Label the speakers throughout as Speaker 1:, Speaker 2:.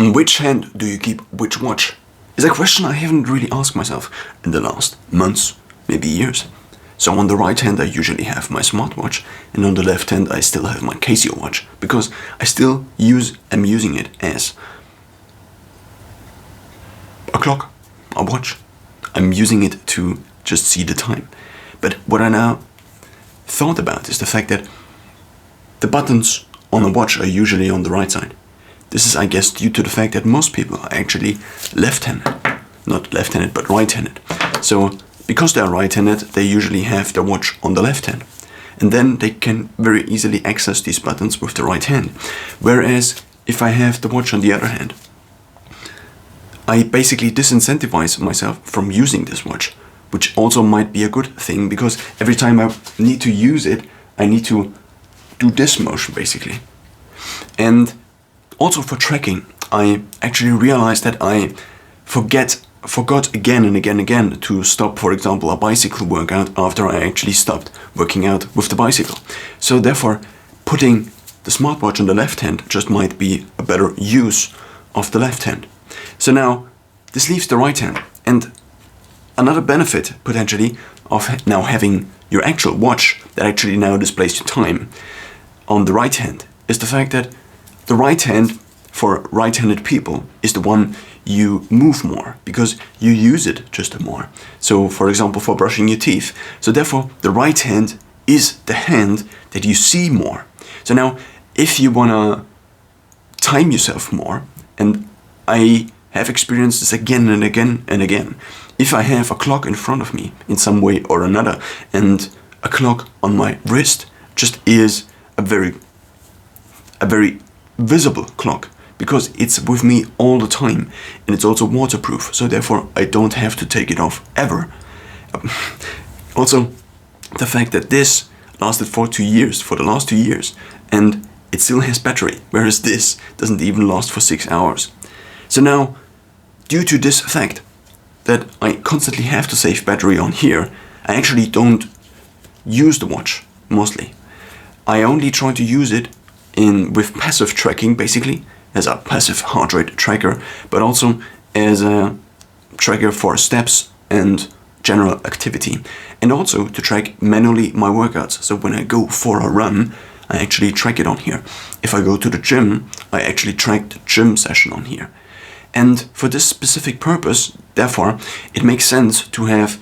Speaker 1: On which hand do you keep which watch? Is a question I haven't really asked myself in the last months, maybe years. So on the right hand I usually have my smartwatch, and on the left hand I still have my Casio watch, because I still am using it as a clock, a watch. I'm using it to just see the time. But what I now thought about is the fact that the buttons on a watch are usually on the right side. This is, I guess, due to the fact that most people are actually left-handed. Not left-handed, but right-handed. So, because they are right-handed, they usually have their watch on the left hand. And then they can very easily access these buttons with the right hand. Whereas, if I have the watch on the other hand, I basically disincentivize myself from using this watch, which also might be a good thing, because every time I need to use it, I need to do this motion, basically. And also for tracking, I actually realized that I forgot again and again to stop, for example, a bicycle workout after I actually stopped working out with the bicycle. So therefore, putting the smartwatch on the left hand just might be a better use of the left hand. So now, this leaves the right hand. And another benefit, potentially, of now having your actual watch that actually now displays your time on the right hand is the fact that the right hand for right-handed people is the one you move more, because you use it just more. So, for example, for brushing your teeth. So therefore, the right hand is the hand that you see more. So now, if you wanna time yourself more, and I have experienced this again and again and again, if I have a clock in front of me in some way or another, and a clock on my wrist just is a very visible clock, because it's with me all the time, and it's also waterproof, so therefore I don't have to take it off ever. Also, the fact that this lasted for the last 2 years, and it still has battery, whereas this doesn't even last for 6 hours. So now, due to this fact that I constantly have to save battery on here, I actually don't use the watch, mostly. I only try to use it with passive tracking, basically, as a passive heart rate tracker, but also as a tracker for steps and general activity, and also to track manually my workouts. So when I go for a run, I actually track it on here. If I go to the gym, I actually track the gym session on here. And for this specific purpose, therefore, it makes sense to have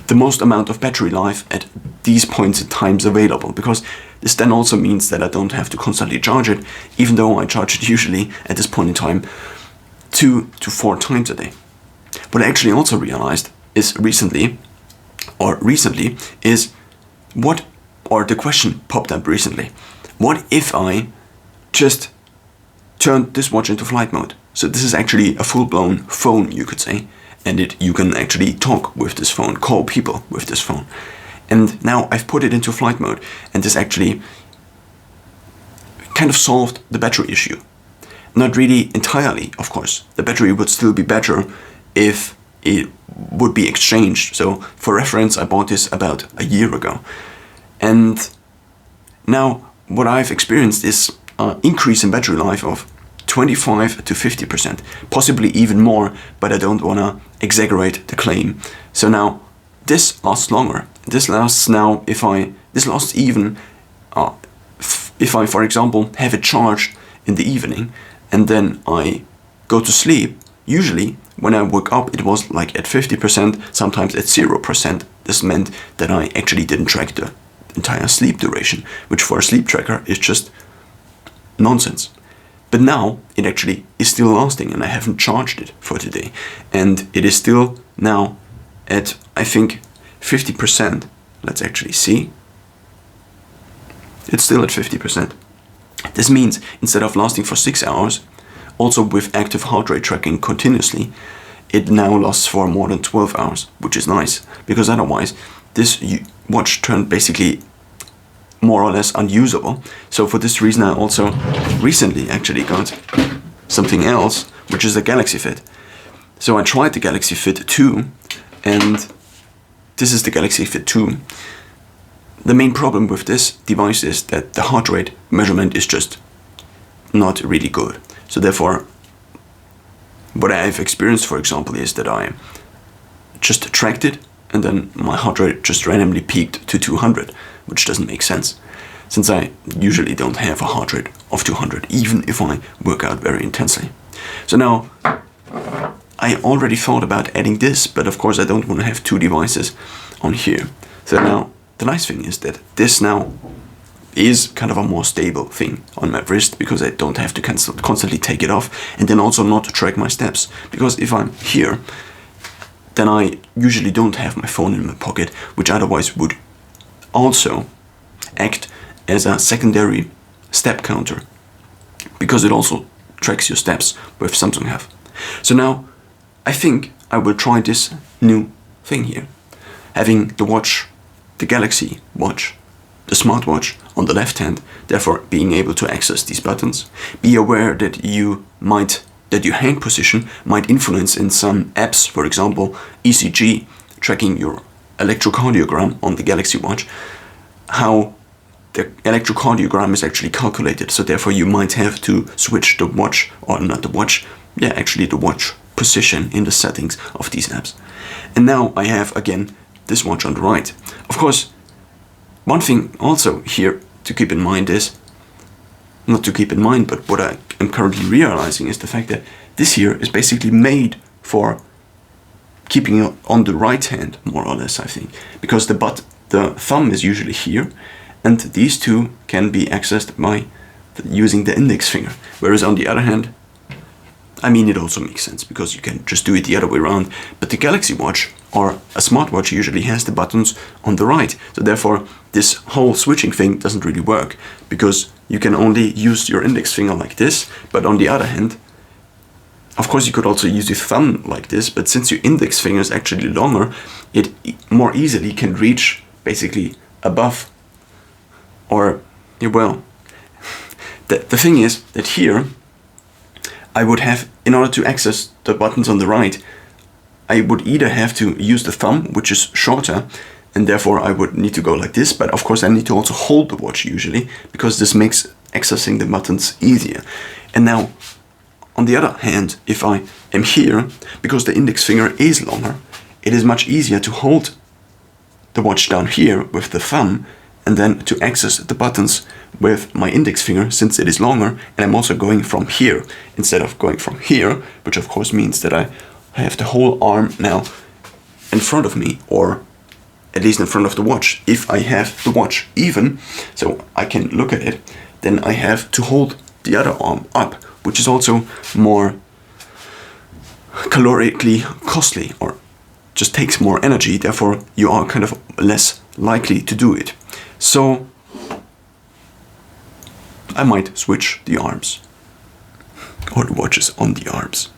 Speaker 1: the most amount of battery life at these points in times available, because this then also means that I don't have to constantly charge it, even though I charge it usually at this point in time 2 to 4 times a day. What I actually also realized is recently, the question popped up recently: what if I just turned this watch into flight mode? So this is actually a full-blown phone, you could say, and you can actually talk with this phone, call people with this phone. And now I've put it into flight mode, and this actually kind of solved the battery issue. Not really entirely, of course. The battery would still be better if it would be exchanged. So for reference, I bought this about a year ago. And now what I've experienced is an increase in battery life of 25 to 50%, possibly even more, but I don't want to exaggerate the claim. So now this lasts longer. This lasts even if I, for example, have it charged in the evening and then I go to sleep. Usually when I woke up, it was like at 50%, sometimes at 0%. This meant that I actually didn't track the entire sleep duration, which for a sleep tracker is just nonsense. But now it actually is still lasting, and I haven't charged it for today. And it is still now at, I think, 50%. Let's actually see. It's still at 50%. This means instead of lasting for 6 hours, also with active heart rate tracking continuously, it now lasts for more than 12 hours, which is nice, because otherwise this watch turned basically more or less unusable. So for this reason, I also recently actually got something else, which is a Galaxy Fit. So I tried the Galaxy Fit 2, and this is the Galaxy Fit 2. The main problem with this device is that the heart rate measurement is just not really good. So therefore, what I've experienced, for example, is that I just tracked it and then my heart rate just randomly peaked to 200, which doesn't make sense, since I usually don't have a heart rate of 200, even if I work out very intensely. So now, I already thought about adding this, but of course I don't want to have two devices on here. So now, the nice thing is that this now is kind of a more stable thing on my wrist, because I don't have to constantly take it off, and then also not track my steps. Because if I'm here, then I usually don't have my phone in my pocket, which otherwise would also act as a secondary step counter, because it also tracks your steps with Samsung have. So now, I think I will try this new thing here. Having the watch, the Galaxy watch, the smartwatch on the left hand, therefore being able to access these buttons. Be aware that your hand position might influence in some apps, for example, ECG, tracking your electrocardiogram on the Galaxy watch, how the electrocardiogram is actually calculated. So therefore you might have to switch the watch, or not the watch, actually the watch position in the settings of these apps. And now I have again this watch on the right. Of course, one thing also here to keep in mind is, not to keep in mind, but what I am currently realizing is the fact that this here is basically made for keeping it on the right hand, more or less, I think. Because the thumb is usually here, and these two can be accessed by using the index finger. Whereas on the other hand, I mean, it also makes sense, because you can just do it the other way around. But the Galaxy Watch, or a smartwatch, usually has the buttons on the right. So therefore, this whole switching thing doesn't really work, because you can only use your index finger like this. But on the other hand, of course, you could also use your thumb like this. But since your index finger is actually longer, it more easily can reach basically above. Or, well, the thing is that here, I would have, in order to access the buttons on the right, I would either have to use the thumb, which is shorter, and therefore I would need to go like this, but of course I need to also hold the watch usually, because this makes accessing the buttons easier. And now, on the other hand, if I am here, because the index finger is longer, it is much easier to hold the watch down here with the thumb, and then to access the buttons with my index finger, since it is longer, and I'm also going from here instead of going from here, which of course means that I have the whole arm now in front of me, or at least in front of the watch. If I have the watch even, so I can look at it, then I have to hold the other arm up, which is also more calorically costly, or just takes more energy, therefore you are kind of less likely to do it. So I might switch the arms, or the watches on the arms.